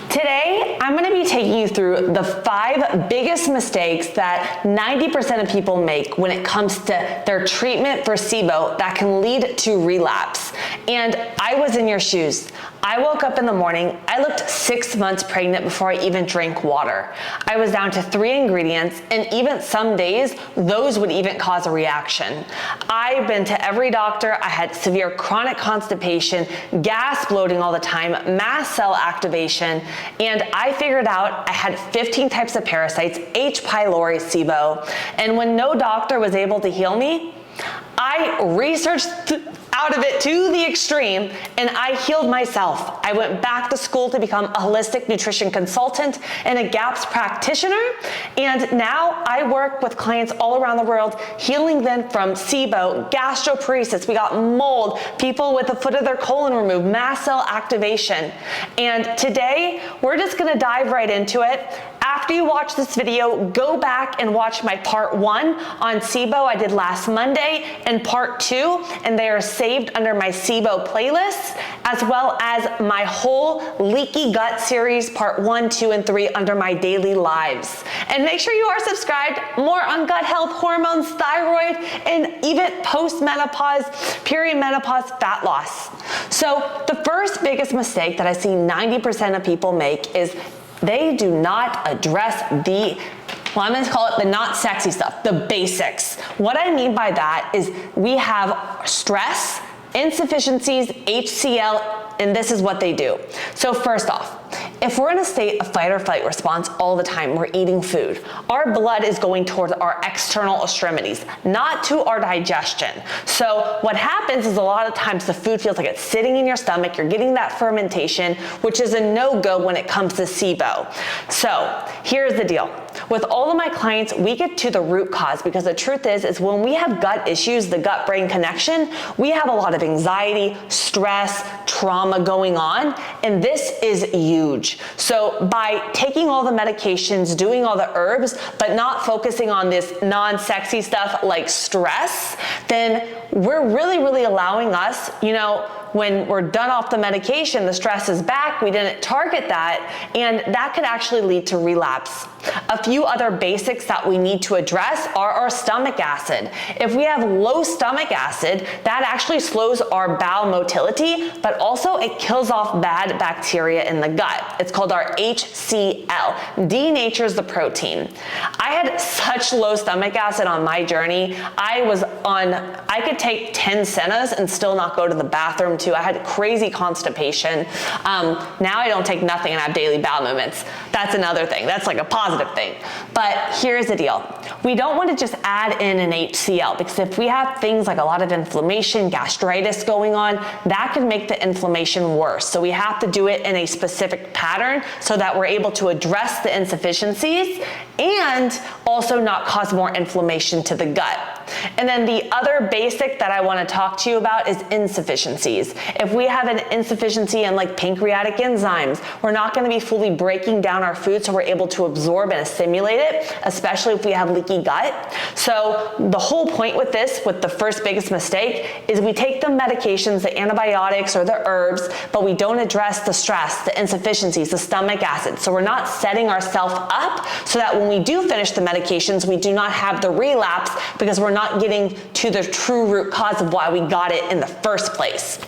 Today, I'm going to be taking you through the 5 biggest mistakes that 90% of people make when it comes to their treatment for Sibo that can lead to relapse. And I was in your shoes. I woke up in the morning, I looked 6 months pregnant before I even drank water. I was down to 3 ingredients, and even some days, those would even cause a reaction. I've been to every doctor. I had severe chronic constipation, gas, bloating all the time, mast cell activation, and I figured out I had 15 types of parasites, H. pylori, Sibo, and when no doctor was able to heal me, I researched out of it to the extreme, and I healed myself. I went back to school to become a holistic nutrition consultant and a GAPS practitioner, and now I work with clients all around the world, healing them from Sibo, gastroparesis, we got mold, people with the foot of their colon removed, mast cell activation. And today, we're just gonna dive right into it. After you watch this video, go back and watch my part 1 on Sibo I did last Monday, and part 2, and they are saved under my Sibo playlist, as well as my whole leaky gut series, part 1, 2, and 3 under my daily lives. And make sure you are subscribed, more on gut health, hormones, thyroid, and even post-menopause, perimenopause, fat loss. So the first biggest mistake that I see 90% of people make is they do not address the, well, I'm gonna call it the not sexy stuff, the basics. What I mean by that is we have stress, insufficiencies, HCl, and this is what they do. So first off, if we're in a state of fight or flight response all the time, we're eating food, our blood is going towards our external extremities, not to our digestion. So what happens is a lot of times the food feels like it's sitting in your stomach, you're getting that fermentation, which is a no-go when it comes to Sibo. So here's the deal. With all of my clients, we get to the root cause, because the truth is when we have gut issues, the gut-brain connection, we have a lot of anxiety, stress, trauma going on, and this is huge. So by taking all the medications, doing all the herbs, but not focusing on this non-sexy stuff like stress, then we're really allowing us, you know, when we're done off the medication, the stress is back, we didn't target that, and that could actually lead to relapse. A few other basics that we need to address are our stomach acid. If we have low stomach acid, that actually slows our bowel motility, but also it kills off bad bacteria in the gut. It's called our HCl, denatures the protein. I had such low stomach acid on my journey. I could take 10 Sennas and still not go to the bathroom too. I had crazy constipation. Now I don't take nothing and I have daily bowel movements. That's another thing. That's like a positive thing. But here's the deal. We don't want to just add in an HCl, because if we have things like a lot of inflammation, gastritis going on, that could make the inflammation worse. So we have to do it in a specific pattern so that we're able to address the insufficiencies and also not cause more inflammation to the gut. And then the other basic that I want to talk to you about is insufficiencies. If we have an insufficiency in like pancreatic enzymes, we're not going to be fully breaking down our food so we're able to absorb and assimilate it, especially if we have leaky gut. So the whole point with this, with the first biggest mistake, is we take the medications, the antibiotics or the herbs, but we don't address the stress, the insufficiencies, the stomach acid. So we're not setting ourselves up so that when we do finish the medications, we do not have the relapse, because we're not getting to the true root cause of why we got it in the first place.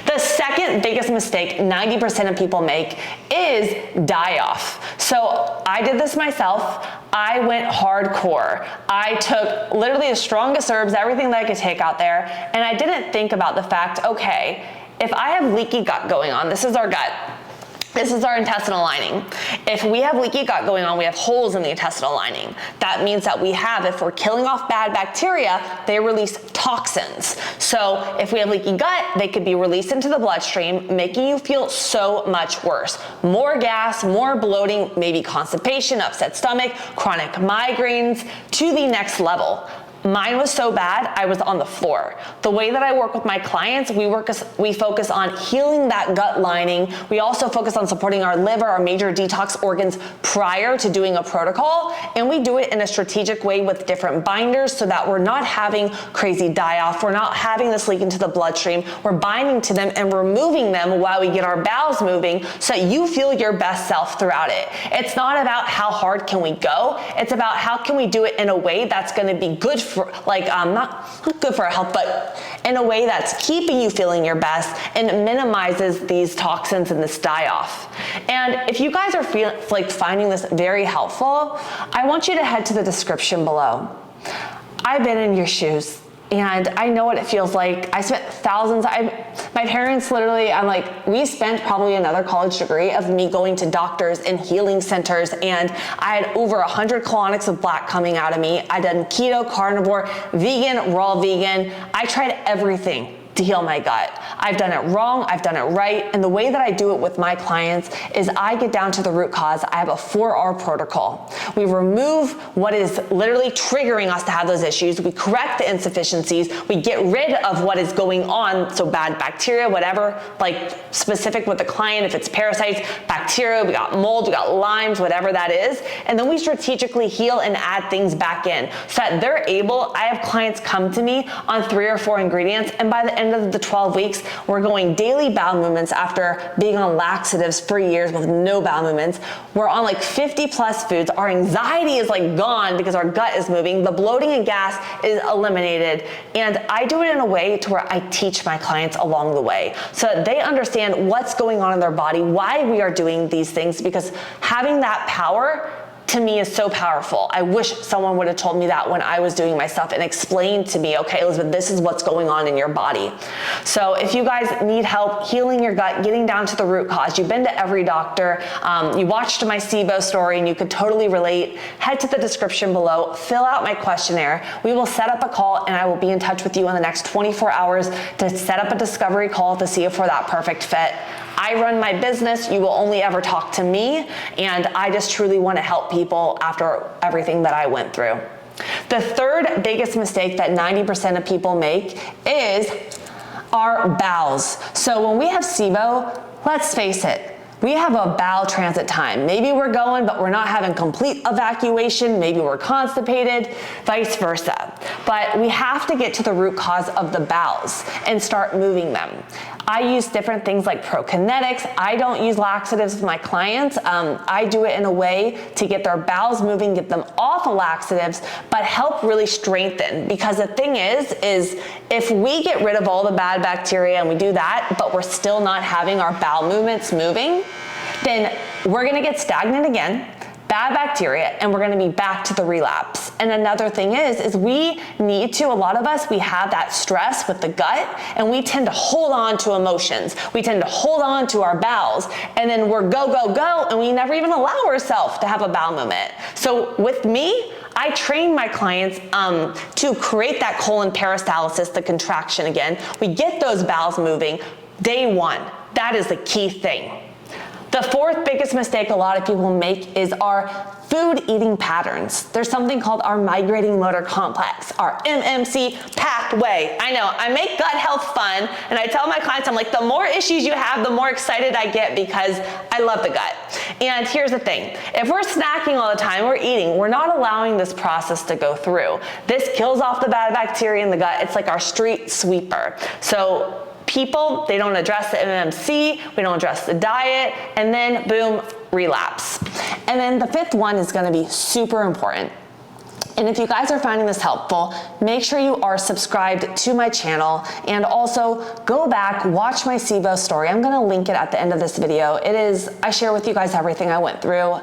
The second biggest mistake 90% of people make is die off. So I did this myself. I went hardcore. I took literally the strongest herbs, everything that I could take out there, and I didn't think about the fact, okay, if I have leaky gut going on, this is our gut, this is our intestinal lining. If we have leaky gut going on, we have holes in the intestinal lining. That means that if we're killing off bad bacteria, they release toxins. So if we have leaky gut, they could be released into the bloodstream, making you feel so much worse. More gas, more bloating, maybe constipation, upset stomach, chronic migraines, to the next level. mine was so bad, I was on the floor. The way that I work with my clients, we focus on healing that gut lining. We also focus on supporting our liver, our major detox organs prior to doing a protocol. And we do it in a strategic way with different binders so that we're not having crazy die-off. We're not having this leak into the bloodstream. We're binding to them and removing them while we get our bowels moving so that you feel your best self throughout it. It's not about how hard can we go. It's about how can we do it in a way that's going to be good for, like, not good for our health, but in a way that's keeping you feeling your best and minimizes these toxins and this die-off. And if you guys are finding this very helpful, I want you to head to the description below. I've been in your shoes, and I know what it feels like. I spent thousands. My parents literally, we spent probably another college degree of me going to doctors and healing centers, and I had over 100 colonics of black coming out of me. I done keto, carnivore, vegan, raw vegan. I tried everything to heal my gut. I've done it wrong, I've done it right, and the way that I do it with my clients is I get down to the root cause. I have a 4R protocol. We remove what is literally triggering us to have those issues. We correct the insufficiencies. We get rid of what is going on, so bad bacteria, whatever, like specific with the client, if it's parasites, bacteria, we got mold, we got limes, whatever that is, and then we strategically heal and add things back in so that they're able. I have clients come to me on 3 or 4 ingredients, and by the end of the 12 weeks, we're going daily bowel movements after being on laxatives for years with no bowel movements. We're on like 50 plus foods. Our anxiety is like gone because our gut is moving. The bloating and gas is eliminated. And I do it in a way to where I teach my clients along the way so that they understand what's going on in their body, why we are doing these things, because having that power to me is so powerful. I wish someone would have told me that when I was doing my stuff and explained to me, okay, Elizabeth, this is what's going on in your body. So if you guys need help healing your gut, getting down to the root cause, you've been to every doctor, you watched my Sibo story and you could totally relate, head to the description below, fill out my questionnaire. We will set up a call and I will be in touch with you in the next 24 hours to set up a discovery call to see if we're that perfect fit. I run my business. You will only ever talk to me, and I just truly want to help people after everything that I went through. The third biggest mistake that 90% of people make is our bowels. So when we have Sibo, let's face it, we have a bowel transit time. Maybe we're going, but we're not having complete evacuation. Maybe we're constipated, vice versa. But we have to get to the root cause of the bowels and start moving them. I use different things like prokinetics. I don't use laxatives with my clients. I do it in a way to get their bowels moving, get them off of laxatives, but help really strengthen. Because the thing is if we get rid of all the bad bacteria and we do that, but we're still not having our bowel movements moving, then we're gonna get stagnant again, bad bacteria, and we're gonna be back to the relapse. And another thing is we need to, a lot of us, we have that stress with the gut, and we tend to hold on to emotions. We tend to hold on to our bowels, and then we're go, go, go, and we never even allow ourselves to have a bowel movement. So with me, I train my clients to create that colon peristalsis, the contraction again. We get those bowels moving day one. That is the key thing. The fourth biggest mistake a lot of people make is our food eating patterns. There's something called our migrating motor complex, our MMC pathway. I know, I make gut health fun, and I tell my clients, I'm like, the more issues you have, the more excited I get because I love the gut. And here's the thing, if we're snacking all the time, we're eating, we're not allowing this process to go through. This kills off the bad bacteria in the gut. It's like our street sweeper. So people, they don't address the MMC, we don't address the diet, and then boom, relapse. And then the fifth one is gonna be super important. And if you guys are finding this helpful, make sure you are subscribed to my channel, and also go back, watch my Sibo story. I'm gonna link it at the end of this video. I share with you guys everything I went through.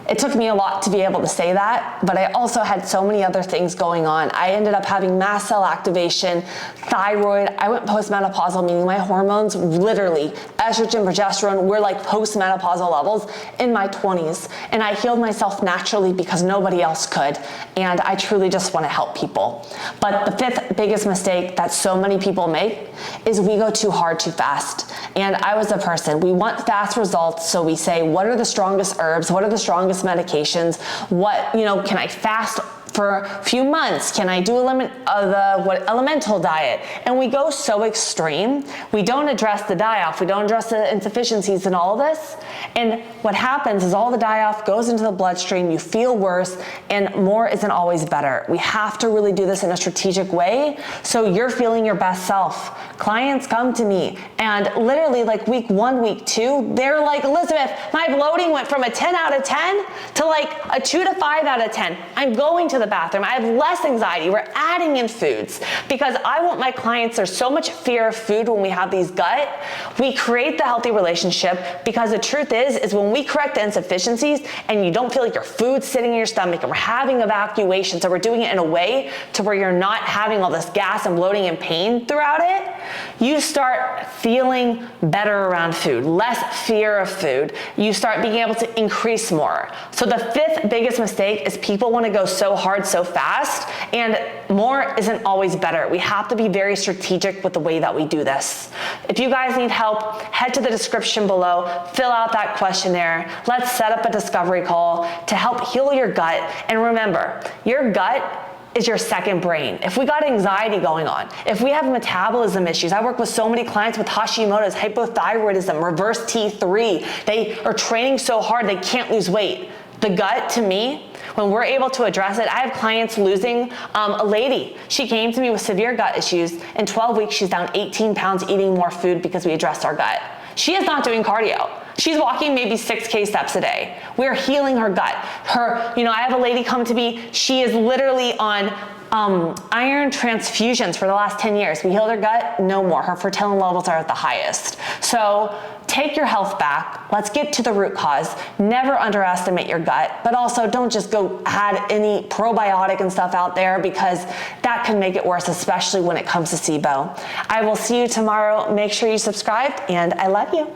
It took me a lot to be able to say that, but I also had so many other things going on. I ended up having mast cell activation, thyroid. I went postmenopausal, meaning my hormones, literally, estrogen, progesterone, were like postmenopausal levels in my 20s. And I healed myself naturally because nobody else could. And I truly just want to help people. But the fifth biggest mistake that so many people make is we go too hard too fast. And I was a person, we want fast results, so we say, what are the strongest herbs? What are the strongest medications? What, can I fast for a few months? Can I do elemental diet? And we go so extreme. We don't address the die-off. We don't address the insufficiencies in all of this. And what happens is all the die-off goes into the bloodstream, you feel worse, and more isn't always better. We have to really do this in a strategic way so you're feeling your best self. Clients come to me and literally like week 1, week 2, they're like, Elizabeth, my bloating went from a 10 out of 10 to like a 2 to 5 out of 10. I'm going to the bathroom. I have less anxiety. We're adding in foods because I want my clients, there's so much fear of food when we have these gut. We create the healthy relationship because the truth is when we correct the insufficiencies and you don't feel like your food's sitting in your stomach and we're having evacuation, so we're doing it in a way to where you're not having all this gas and bloating and pain throughout it, you start feeling better around food, less fear of food. You start being able to increase more. So the 5th biggest mistake is people want to go so hard so fast, and more isn't always better. We have to be very strategic with the way that we do this. If you guys need help, head to the description below, fill out that questionnaire. Let's set up a discovery call to help heal your gut. And remember, your gut is your second brain. If we got anxiety going on, if we have metabolism issues, I work with so many clients with Hashimoto's, hypothyroidism, reverse T3. They are training so hard they can't lose weight. The gut, to me, when we're able to address it, I have clients losing, a lady, she came to me with severe gut issues. In 12 weeks, she's down 18 pounds eating more food because we addressed our gut. She is not doing cardio. She's walking maybe 6K steps a day. We're healing her gut. I have a lady come to me, she is literally on iron transfusions for the last 10 years. We healed her gut, no more. Her fertility levels are at the highest. So take your health back. Let's get to the root cause. Never underestimate your gut, but also don't just go add any probiotic and stuff out there because that can make it worse, especially when it comes to SIBO. I will see you tomorrow. Make sure you subscribe, and I love you.